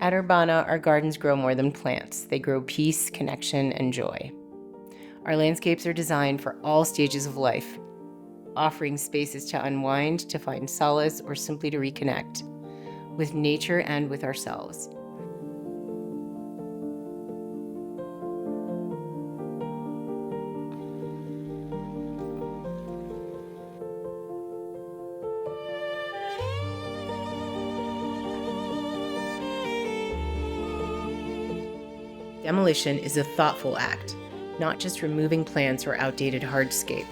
At Urbanna, our gardens grow more than plants. They grow peace, connection, and joy. Our landscapes are designed for all stages of life, offering spaces to unwind, to find solace, or simply to reconnect with nature and with ourselves. Demolition is a thoughtful act, not just removing plants or outdated hardscape,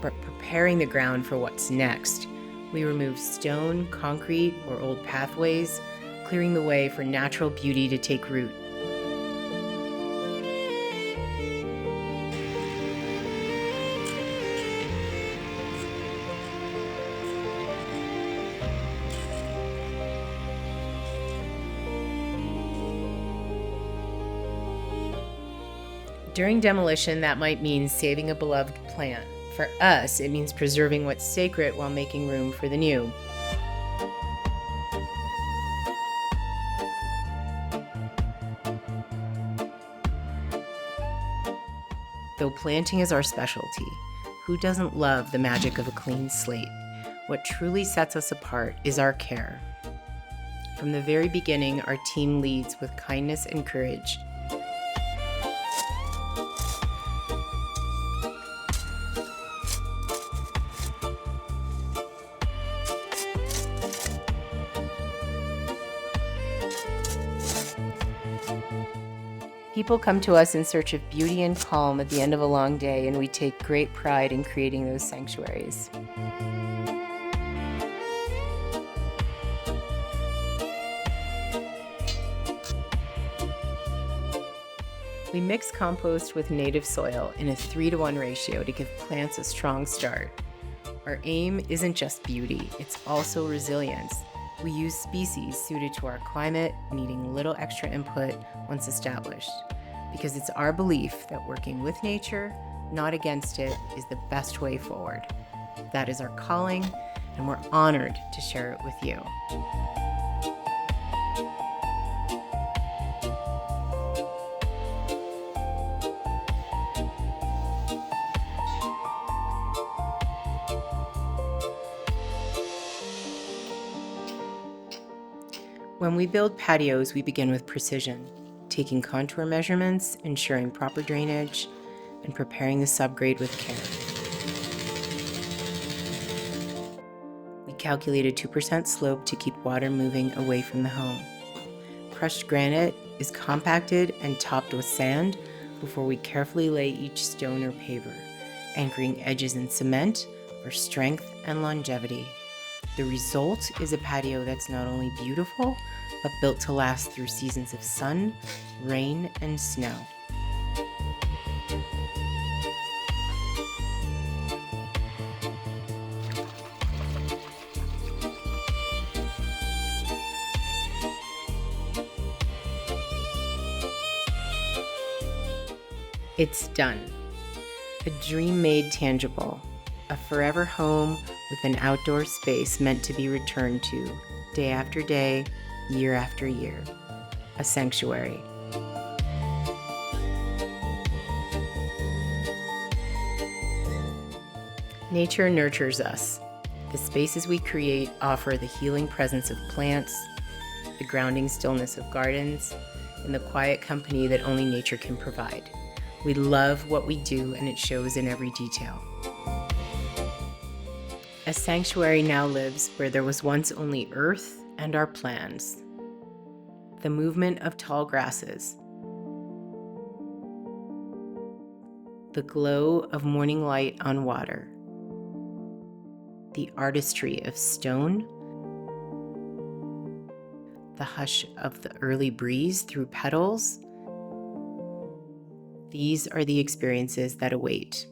but preparing the ground for what's next. We remove stone, concrete, or old pathways, clearing the way for natural beauty to take root. During demolition, that might mean saving a beloved plant. For us, it means preserving what's sacred while making room for the new. Though planting is our specialty, who doesn't love the magic of a clean slate? What truly sets us apart is our care. From the very beginning, our team leads with kindness and courage. People come to us in search of beauty and calm at the end of a long day, and we take great pride in creating those sanctuaries. We mix compost with native soil in a 3-to-1 ratio to give plants a strong start. Our aim isn't just beauty, it's also resilience. We use species suited to our climate, needing little extra input once established, because it's our belief that working with nature, not against it, is the best way forward. That is our calling, and we're honored to share it with you. When we build patios, we begin with precision, taking contour measurements, ensuring proper drainage, and preparing the subgrade with care. We calculate a 2% slope to keep water moving away from the home. Crushed granite is compacted and topped with sand before we carefully lay each stone or paver, anchoring edges in cement for strength and longevity. The result is a patio that's not only beautiful, but built to last through seasons of sun, rain, and snow. It's done. A dream made tangible. A forever home with an outdoor space meant to be returned to day after day, year after year. A sanctuary. Nature nurtures us. The spaces we create offer the healing presence of plants, the grounding stillness of gardens, and the quiet company that only nature can provide. We love what we do, and it shows in every detail. A sanctuary now lives where there was once only earth and our plans. The movement of tall grasses. The glow of morning light on water. The artistry of stone. The hush of the early breeze through petals. These are the experiences that await.